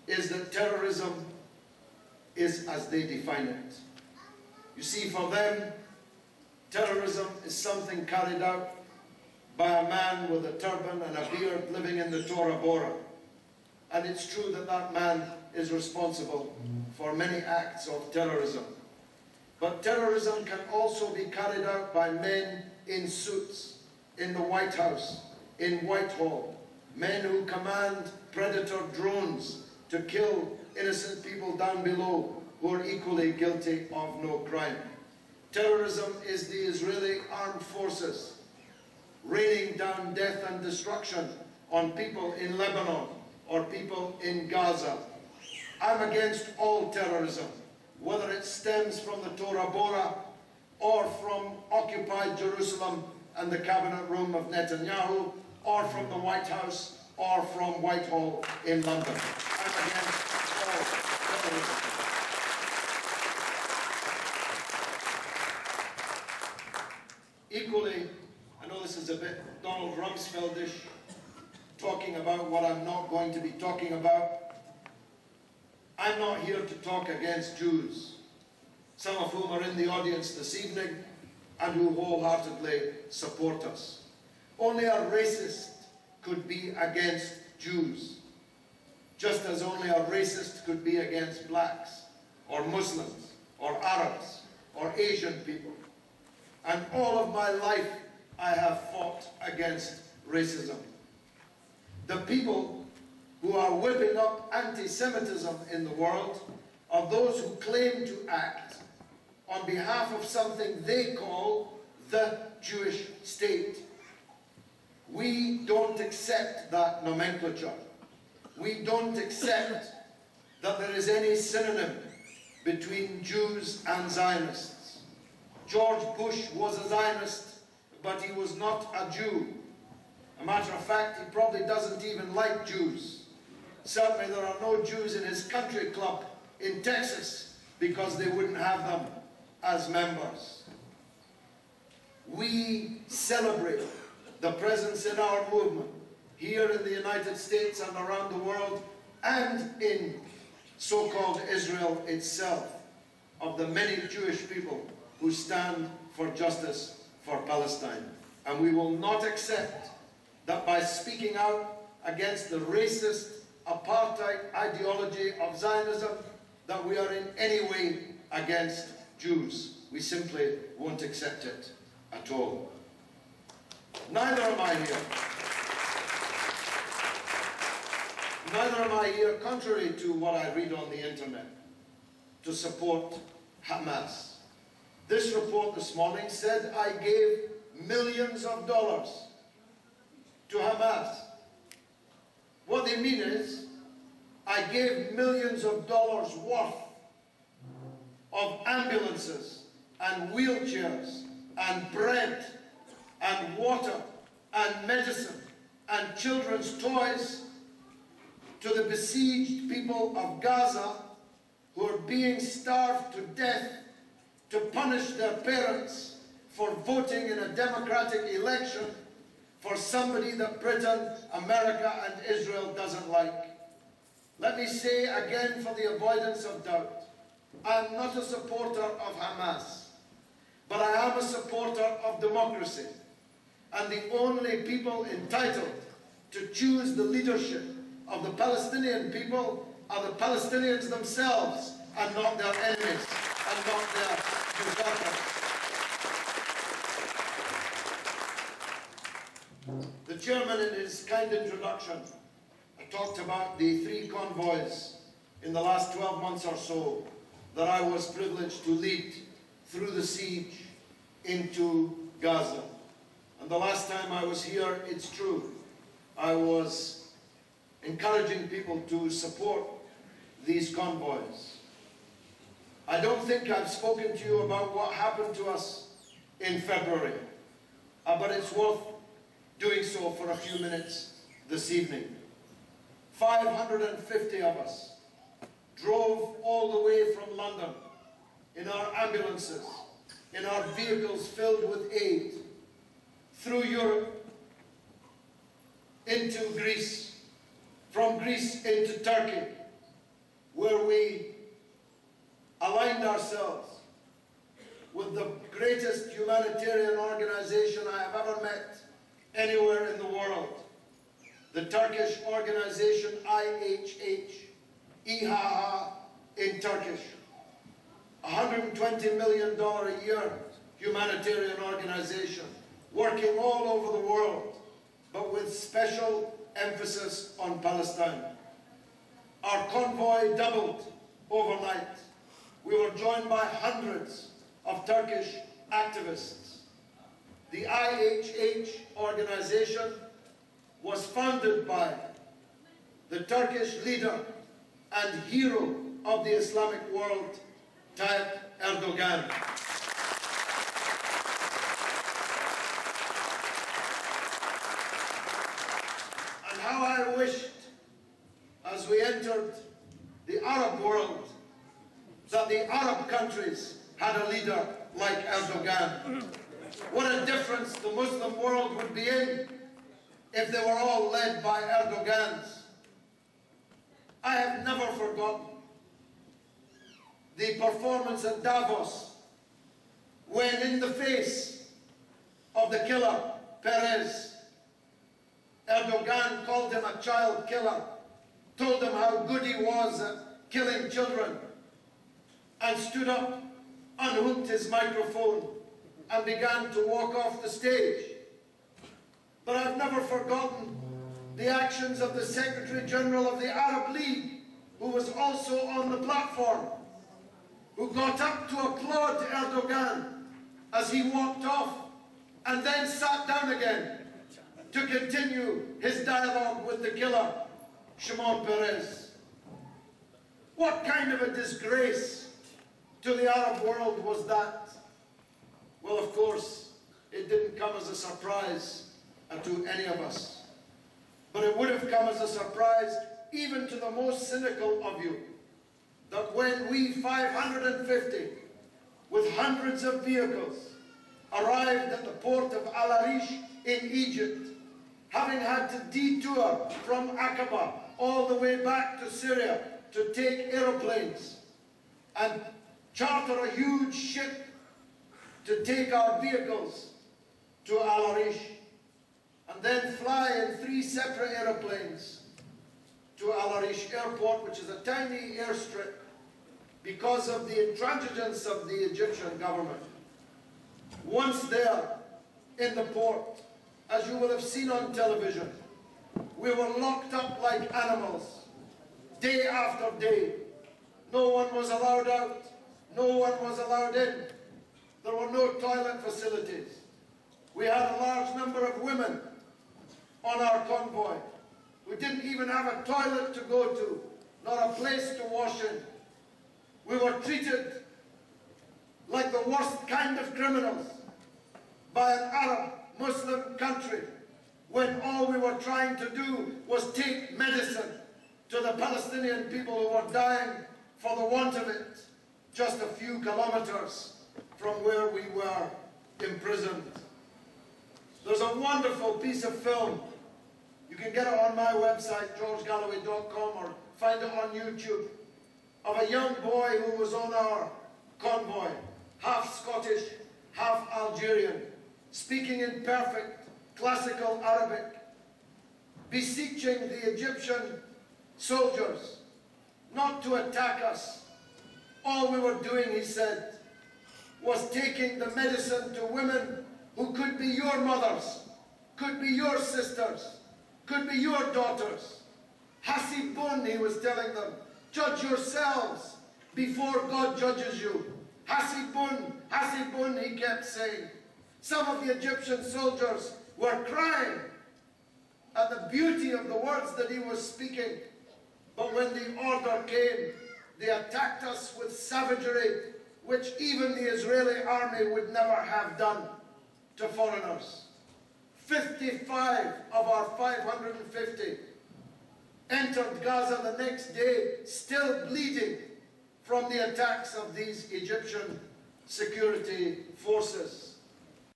is that terrorism is as they define it. You see, for them, terrorism is something carried out by a man with a turban and a beard living in the Tora Bora. And it's true that that man is responsible for many acts of terrorism. But terrorism can also be carried out by men in suits, in the White House, in Whitehall, men who command predator drones to kill innocent people down below who are equally guilty of no crime. Terrorism is the Israeli armed forces raining down death and destruction on people in Lebanon or people in Gaza. I'm against all terrorism, whether it stems from the Tora Bora or from occupied Jerusalem and the cabinet room of Netanyahu, or from the White House, or from Whitehall in London. I'm against all terrorism. Equally, I know this is a bit Donald Rumsfeldish, talking about what I'm not going to be talking about. I'm not here to talk against Jews, some of whom are in the audience this evening and who wholeheartedly support us. Only a racist could be against Jews, just as only a racist could be against blacks, or Muslims, or Arabs, or Asian people. And all of my life I have fought against racism. The people who are whipping up anti-Semitism in the world are those who claim to act on behalf of something they call the Jewish state. We don't accept that nomenclature. We don't accept that there is any synonym between Jews and Zionists. George Bush was a Zionist, but he was not a Jew. A matter of fact, he probably doesn't even like Jews. Certainly there are no Jews in his country club in Texas because they wouldn't have them as members. We celebrate the presence in our movement here in the United States and around the world and in so-called Israel itself of the many Jewish people who stand for justice for Palestine. And we will not accept that by speaking out against the racist apartheid ideology of Zionism that we are in any way against Jews. We simply won't accept it at all. Neither am I here. Neither am I here, contrary to what I read on the internet, to support Hamas. This report this morning said I gave millions of dollars to Hamas. What they mean is, I gave millions of dollars worth of ambulances and wheelchairs and bread and water and medicine and children's toys to the besieged people of Gaza who are being starved to death to punish their parents for voting in a democratic election for somebody that Britain, America and Israel doesn't like. Let me say again, for the avoidance of doubt, I am not a supporter of Hamas, but I am a supporter of democracy. And the only people entitled to choose the leadership of the Palestinian people are the Palestinians themselves, and not their enemies, and not their usurpers. The chairman, in his kind introduction, talked about the 3 convoys in the last 12 months or so that I was privileged to lead through the siege into Gaza. And the last time I was here, it's true, I was encouraging people to support these convoys. I don't think I've spoken to you about what happened to us in February, but it's worth doing so for a few minutes this evening. 550 of us drove all the way from London in our ambulances, in our vehicles filled with aid, through Europe, into Greece, from Greece into Turkey, where we aligned ourselves with the greatest humanitarian organization I have ever met anywhere in the world, the Turkish organization IHH, İHA in Turkish, $120 million a year humanitarian organization, working all over the world, but with special emphasis on Palestine. Our convoy doubled overnight. We were joined by hundreds of Turkish activists. The IHH organization was founded by the Turkish leader and hero of the Islamic world, Tayyip Erdogan. And how I wished, as we entered the Arab world, that the Arab countries had a leader like Erdogan. What a difference the Muslim world would be in if they were all led by Erdogans. I have never forgotten the performance at Davos when, in the face of the killer, Perez, Erdogan called him a child killer, told him how good he was at killing children, and stood up, unhooked his microphone, and began to walk off the stage. But I've never forgotten the actions of the Secretary General of the Arab League, who was also on the platform, who got up to applaud Erdogan as he walked off, and then sat down again to continue his dialogue with the killer, Shimon Peres. What kind of a disgrace to the Arab world was that? Well, of course, it didn't come as a surprise to any of us. But it would have come as a surprise even to the most cynical of you, that when we 550, with hundreds of vehicles, arrived at the port of Al Arish in Egypt, having had to detour from Aqaba all the way back to Syria to take aeroplanes and charter a huge ship to take our vehicles to Al Arish, and then fly in 3 separate aeroplanes to Al Arish airport, which is a tiny airstrip, because of the intransigence of the Egyptian government. Once there in the port, as you will have seen on television, we were locked up like animals, day after day. No one was allowed out, no one was allowed in. There were no toilet facilities. We had a large number of women on our convoy. We didn't even have a toilet to go to, not a place to wash in. We were treated like the worst kind of criminals by an Arab Muslim country, when all we were trying to do was take medicine to the Palestinian people who were dying for the want of it, just a few kilometers from where we were imprisoned. There's a wonderful piece of film. You can get it on my website, georgegalloway.com, or find it on YouTube, of a young boy who was on our convoy, half Scottish, half Algerian, speaking in perfect classical Arabic, beseeching the Egyptian soldiers not to attack us. All we were doing, he said, was taking the medicine to women who could be your mothers, could be your sisters, could be your daughters. Hasibun, he was telling them, judge yourselves before God judges you. Hasibun, Hasibun, he kept saying. Some of the Egyptian soldiers were crying at the beauty of the words that he was speaking. But when the order came, they attacked us with savagery, which even the Israeli army would never have done to foreigners. 55 of our 550 entered Gaza the next day, still bleeding from the attacks of these Egyptian security forces.